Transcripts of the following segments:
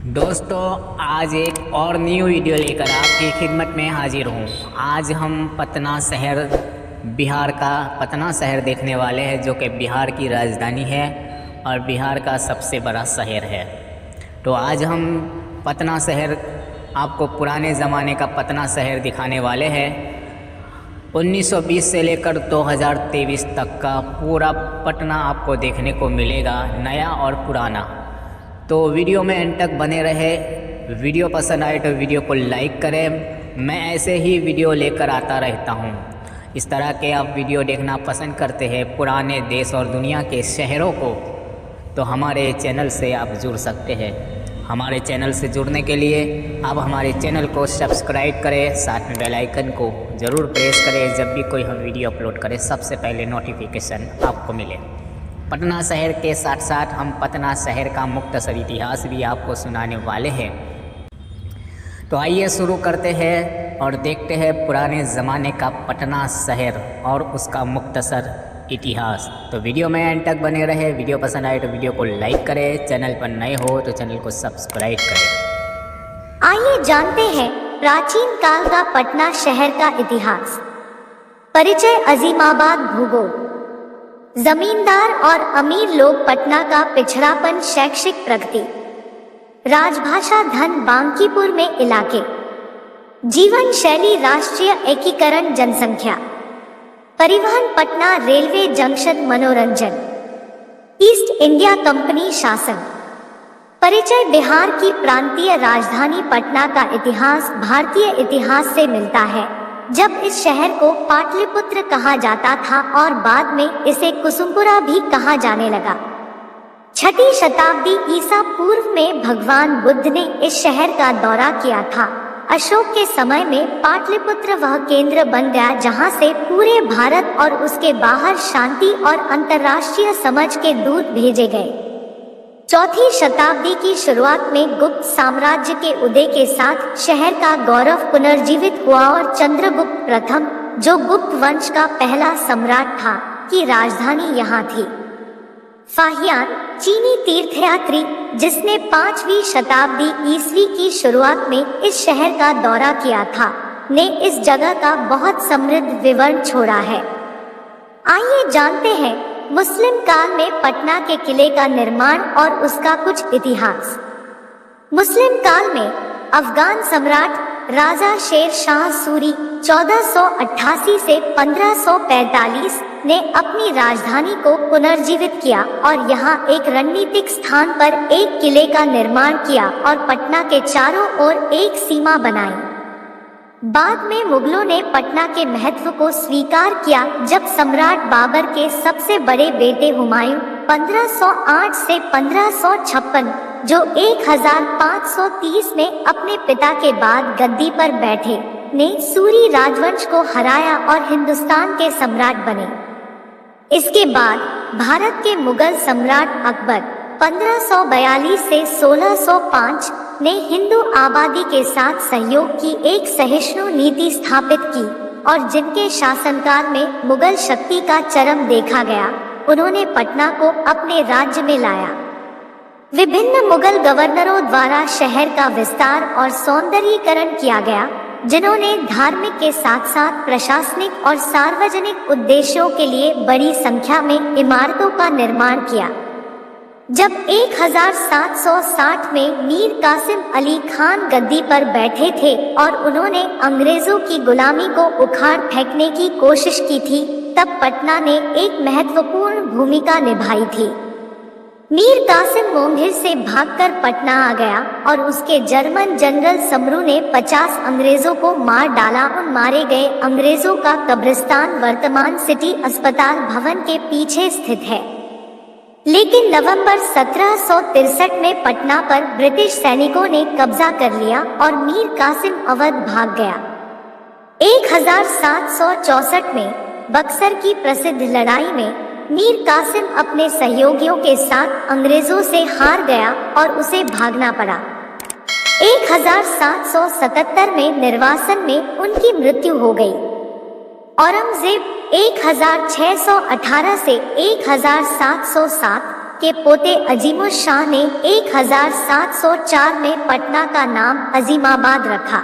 दोस्तों, आज एक और न्यू वीडियो लेकर आपकी खिदमत में हाजिर हूँ। आज हम पटना शहर, बिहार का पटना शहर देखने वाले हैं, जो कि बिहार की राजधानी है और बिहार का सबसे बड़ा शहर है। तो आज हम पटना शहर, आपको पुराने ज़माने का पटना शहर दिखाने वाले हैं। 1920 से लेकर 2023 तक का पूरा पटना आपको देखने को मिलेगा, नया और पुराना। तो वीडियो में एंड तक बने रहे। वीडियो पसंद आए तो वीडियो को लाइक करें। मैं ऐसे ही वीडियो लेकर आता रहता हूँ। इस तरह के आप वीडियो देखना पसंद करते हैं पुराने देश और दुनिया के शहरों को, तो हमारे चैनल से आप जुड़ सकते हैं। हमारे चैनल से जुड़ने के लिए आप हमारे चैनल को सब्सक्राइब करें, साथ में बेल आइकन को ज़रूर प्रेस करें। जब भी कोई हम वीडियो अपलोड करें, सबसे पहले नोटिफिकेशन आपको मिले। पटना शहर के साथ साथ हम पटना शहर का मुख्तसर इतिहास भी आपको सुनाने वाले हैं। तो आइए शुरू करते हैं और देखते हैं पुराने ज़माने का पटना शहर और उसका मुख्तसर इतिहास। तो वीडियो में एंड तक बने रहे। वीडियो पसंद आए तो वीडियो को लाइक करें, चैनल पर नए हो तो चैनल को सब्सक्राइब करें। आइए जानते हैं प्राचीन काल का पटना शहर का इतिहास। परिचय। अजीमाबाद। भूगोल। जमींदार और अमीर लोग, पटना का पिछड़ापन, शैक्षिक प्रगति, राजभाषा, धन, बांकीपुर में इलाके, जीवन शैली, राष्ट्रीय एकीकरण, जनसंख्या, परिवहन, पटना रेलवे जंक्शन, मनोरंजन, ईस्ट इंडिया कंपनी शासन। परिचय। बिहार की प्रांतीय राजधानी पटना का इतिहास भारतीय इतिहास से मिलता है, जब इस शहर को पाटलिपुत्र कहा जाता था और बाद में इसे कुसुमपुरा भी कहा जाने लगा। 6ठी शताब्दी ईसा पूर्व में भगवान बुद्ध ने इस शहर का दौरा किया था। अशोक के समय में पाटलिपुत्र वह केंद्र बन गया जहां से पूरे भारत और उसके बाहर शांति और अंतर्राष्ट्रीय समझ के दूत भेजे गए। 4ठी शताब्दी की शुरुआत में गुप्त साम्राज्य के उदय के साथ शहर का गौरव पुनर्जीवित हुआ और चंद्रगुप्त प्रथम, जो गुप्त वंश का पहला सम्राट था, की राजधानी यहाँ थी। फाहियान, चीनी तीर्थयात्री जिसने 5वीं शताब्दी ईस्वी की शुरुआत में इस शहर का दौरा किया था, ने इस जगह का बहुत समृद्ध विवरण छोड़ा है। आइए जानते हैं मुस्लिम काल में पटना के किले का निर्माण और उसका कुछ इतिहास। मुस्लिम काल में अफगान सम्राट राजा शेर शाह सूरी 1488 से 1545 ने अपनी राजधानी को पुनर्जीवित किया और यहाँ एक रणनीतिक स्थान पर एक किले का निर्माण किया और पटना के चारों ओर एक सीमा बनाई। बाद में मुगलों ने पटना के महत्व को स्वीकार किया जब सम्राट बाबर के सबसे बड़े बेटे हुमायूं 1508 से 1556, जो 1530 में अपने पिता के बाद गद्दी पर बैठे, ने सूरी राजवंश को हराया और हिंदुस्तान के सम्राट बने। इसके बाद भारत के मुगल सम्राट अकबर 1542 से 1605 ने हिंदू आबादी के साथ सहयोग की एक सहिष्णु नीति स्थापित की और जिनके शासनकाल में मुगल शक्ति का चरम देखा गया, उन्होंने पटना को अपने राज्य में लाया। विभिन्न मुगल गवर्नरों द्वारा शहर का विस्तार और सौंदर्यीकरण किया गया, जिन्होंने धार्मिक के साथ साथ प्रशासनिक और सार्वजनिक उद्देश्यों के लिए बड़ी संख्या में इमारतों का निर्माण किया। जब 1760 में मीर कासिम अली खान गद्दी पर बैठे थे और उन्होंने अंग्रेजों की गुलामी को उखाड़ फेंकने की कोशिश की थी, तब पटना ने एक महत्वपूर्ण भूमिका निभाई थी। मीर कासिम मुंगेर से भागकर पटना आ गया और उसके जर्मन जनरल समरू ने 50 अंग्रेजों को मार डाला। उन मारे गए अंग्रेजों का कब्रिस्तान वर्तमान सिटी अस्पताल भवन के पीछे स्थित है। लेकिन नवंबर 1763 में पटना पर ब्रिटिश सैनिकों ने कब्जा कर लिया और मीर कासिम अवध भाग गया। 1764 में बक्सर की प्रसिद्ध लड़ाई में मीर कासिम अपने सहयोगियों के साथ अंग्रेजों से हार गया और उसे भागना पड़ा। 1777 में निर्वासन में उनकी मृत्यु हो गई। औरंगजेब 1618 से 1707 के पोते अजीमुल शाह ने 1704 में पटना का नाम अजीमाबाद रखा।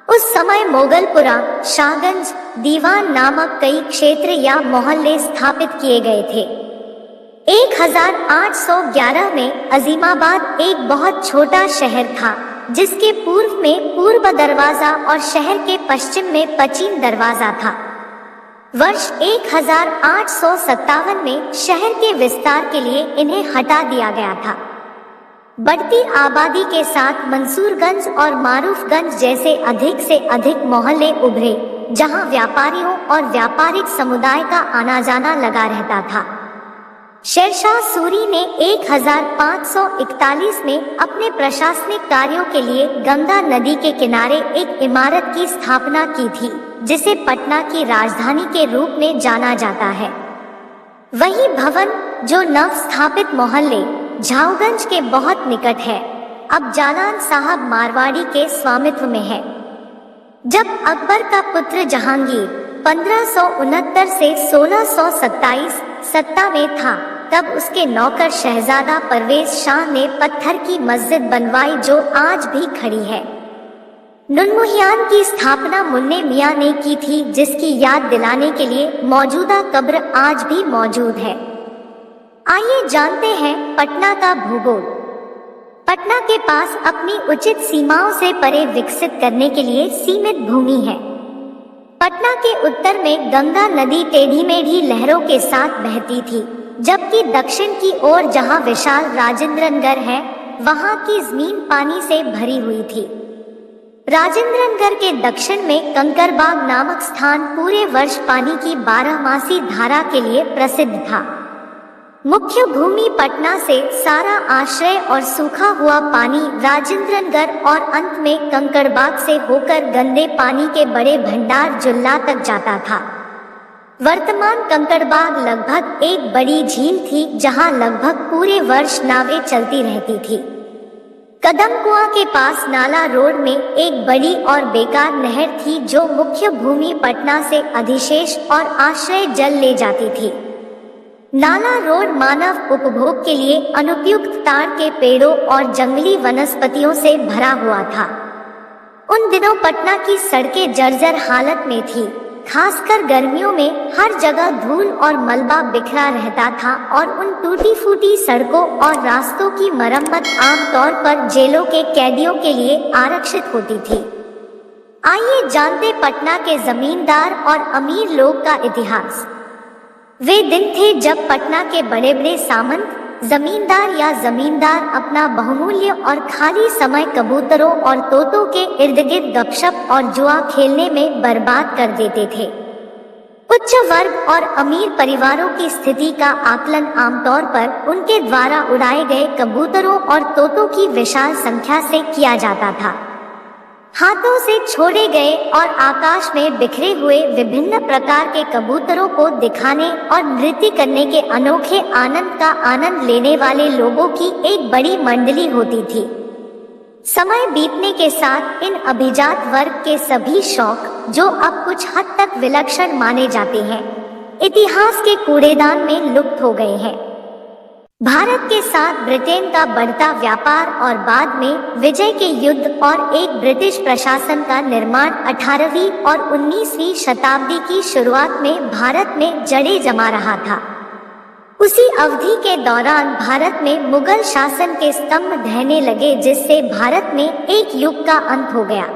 उस समय मोगलपुरा, शाहगंज, दीवान नामक कई क्षेत्र या मोहल्ले स्थापित किए गए थे। 1811 में अजीमाबाद एक बहुत छोटा शहर था, जिसके पूर्व में पूर्व दरवाजा और शहर के पश्चिम में पश्चिम दरवाजा था। वर्ष 1857 में शहर के विस्तार के लिए इन्हें हटा दिया गया था। बढ़ती आबादी के साथ मंसूरगंज और मारूफगंज जैसे अधिक से अधिक मोहल्ले उभरे, जहां व्यापारियों और व्यापारिक समुदाय का आना जाना लगा रहता था। शेरशाह सूरी ने 1541 में अपने प्रशासनिक कार्यों के लिए गंगा नदी के किनारे एक इमारत की स्थापना की थी, जिसे पटना की राजधानी के रूप में जाना जाता है। वही भवन, जो नव स्थापित मोहल्ले झाऊगंज के बहुत निकट है, अब जालान साहब मारवाड़ी के स्वामित्व में है। जब अकबर का पुत्र जहांगीर 1569 से 1627 सत्ता में था, तब उसके नौकर शहजादा परवेज शाह ने पत्थर की मस्जिद बनवाई, जो आज भी खड़ी है। नुनमुहियान की स्थापना मुन्ने मियां ने की थी, जिसकी याद दिलाने के लिए मौजूदा कब्र आज भी मौजूद है। आइए जानते हैं पटना का भूगोल। पटना के पास अपनी उचित सीमाओं से परे विकसित करने के लिए सीमित भूमि है। पटना के उत्तर में गंगा नदी टेढ़ी मेढ़ी लहरों के साथ बहती थी, जबकि दक्षिण की ओर जहां विशाल राजेंद्रनगर है, वहां की जमीन पानी से भरी हुई थी। राजेंद्रनगर के दक्षिण में कंकरबाग नामक स्थान पूरे वर्ष पानी की 12मासी धारा के लिए प्रसिद्ध था। मुख्य भूमि पटना से सारा आश्रय और सूखा हुआ पानी राजेंद्रनगर और अंत में कंकड़बाग से होकर गंदे पानी के बड़े भंडार जुल्ला तक जाता था। वर्तमान कंकड़बाग लगभग एक बड़ी झील थी, जहां लगभग पूरे वर्ष नावें चलती रहती थी। कदम कुआं के पास नाला रोड में एक बड़ी और बेकार नहर थी, जो मुख्य भूमि पटना से अधिशेष और आश्रय जल ले जाती थी। नाला रोड मानव उपभोग के लिए अनुपयुक्त ताड़ के पेड़ों और जंगली वनस्पतियों से भरा हुआ था। उन दिनों पटना की सड़कें जर्जर हालत में थी, खासकर गर्मियों में हर जगह धूल और मलबा बिखरा रहता था और उन टूटी फूटी सड़कों और रास्तों की मरम्मत आमतौर पर जेलों के कैदियों के लिए आरक्षित होती थी। आइए जानते पटना के जमींदार और अमीर लोग का इतिहास। वे दिन थे जब पटना के बड़े बड़े सामंत, जमींदार या जमींदार अपना बहुमूल्य और खाली समय कबूतरों और तोतों के इर्द गिर्द गपशप और जुआ खेलने में बर्बाद कर देते थे। उच्च वर्ग और अमीर परिवारों की स्थिति का आकलन आमतौर पर उनके द्वारा उड़ाए गए कबूतरों और तोतों की विशाल संख्या से किया जाता था। हाथों से छोड़े गए और आकाश में बिखरे हुए विभिन्न प्रकार के कबूतरों को दिखाने और नृत्य करने के अनोखे आनंद का आनंद लेने वाले लोगों की एक बड़ी मंडली होती थी। समय बीतने के साथ इन अभिजात वर्ग के सभी शौक, जो अब कुछ हद तक विलक्षण माने जाते हैं, इतिहास के कूड़ेदान में लुप्त हो गए हैं। भारत के साथ ब्रिटेन का बढ़ता व्यापार और बाद में विजय के युद्ध और एक ब्रिटिश प्रशासन का निर्माण 18वीं और 19वीं शताब्दी की शुरुआत में भारत में जड़ें जमा रहा था। उसी अवधि के दौरान भारत में मुगल शासन के स्तंभ ढहने लगे, जिससे भारत में एक युग का अंत हो गया।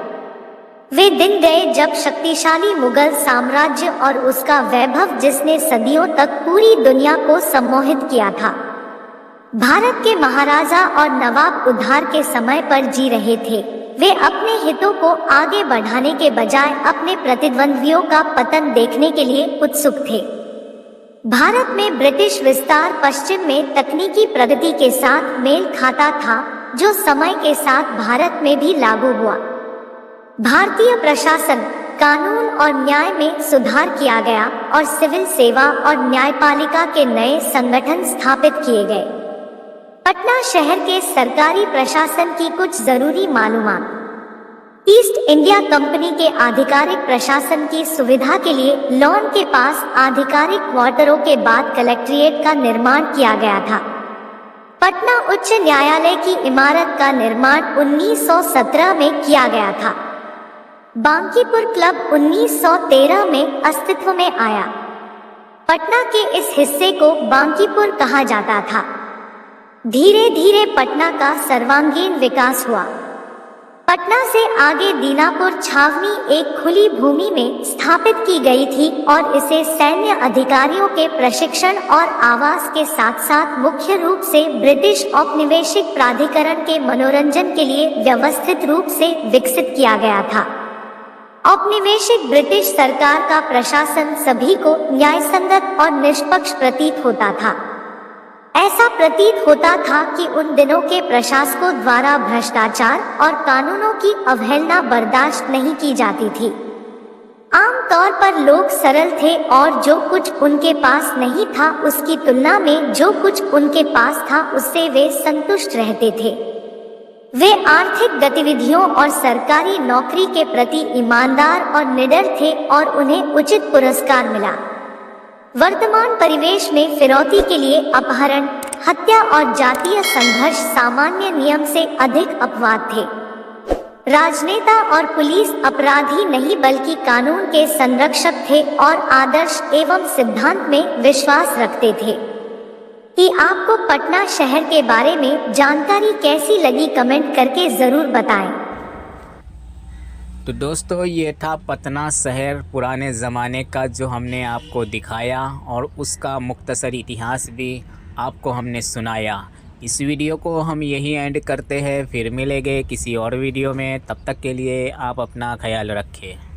वे दिन गए जब शक्तिशाली मुगल साम्राज्य और उसका वैभव, जिसने सदियों तक पूरी दुनिया को सम्मोहित किया था। भारत के महाराजा और नवाब उद्धार के समय पर जी रहे थे। वे अपने हितों को आगे बढ़ाने के बजाय अपने प्रतिद्वंद्वियों का पतन देखने के लिए उत्सुक थे। भारत में ब्रिटिश विस्तार पश्चिम में तकनीकी प्रगति के साथ मेल खाता था, जो समय के साथ भारत में भी लागू हुआ। भारतीय प्रशासन, कानून और न्याय में सुधार किया गया और सिविल सेवा और न्यायपालिका के नए संगठन स्थापित किए गए। पटना शहर के सरकारी प्रशासन की कुछ जरूरी मालूमात। ईस्ट इंडिया कंपनी के आधिकारिक प्रशासन की सुविधा के लिए लॉन के पास आधिकारिक क्वार्टरों के बाद कलेक्ट्रेट का निर्माण किया गया था। पटना उच्च न्यायालय की इमारत का निर्माण 1917 में किया गया था। बांकीपुर क्लब 1913 में अस्तित्व में आया। पटना के इस हिस्से को बांकीपुर कहा जाता था। धीरे धीरे पटना का सर्वांगीण विकास हुआ। पटना से आगे दीनापुर छावनी एक खुली भूमि में स्थापित की गई थी और इसे सैन्य अधिकारियों के प्रशिक्षण और आवास के साथ साथ मुख्य रूप से ब्रिटिश औपनिवेशिक प्राधिकरण के मनोरंजन के लिए व्यवस्थित रूप से विकसित किया गया था। औपनिवेशिक ब्रिटिश सरकार का प्रशासन सभी को न्यायसंगत और निष्पक्ष प्रतीत होता था। ऐसा प्रतीत होता था कि उन दिनों के प्रशासकों द्वारा भ्रष्टाचार और कानूनों की अवहेलना बर्दाश्त नहीं की जाती थी। आमतौर पर लोग सरल थे और जो कुछ उनके पास नहीं था उसकी तुलना में जो कुछ उनके पास था उससे वे संतुष्ट रहते थे। वे आर्थिक गतिविधियों और सरकारी नौकरी के प्रति ईमानदार और निडर थे और उन्हें उचित पुरस्कार मिला। वर्तमान परिवेश में फिरौती के लिए अपहरण, हत्या और जातीय संघर्ष सामान्य नियम से अधिक अपवाद थे। राजनेता और पुलिस अपराधी नहीं बल्कि कानून के संरक्षक थे और आदर्श एवं सिद्धांत में विश्वास रखते थे। कि आपको पटना शहर के बारे में जानकारी कैसी लगी कमेंट करके जरूर बताएं। तो दोस्तों, ये था पटना शहर पुराने ज़माने का जो हमने आपको दिखाया और उसका मुख्तसर इतिहास भी आपको हमने सुनाया। इस वीडियो को हम यही एंड करते हैं, फिर मिलेंगे किसी और वीडियो में। तब तक के लिए आप अपना ख्याल रखें।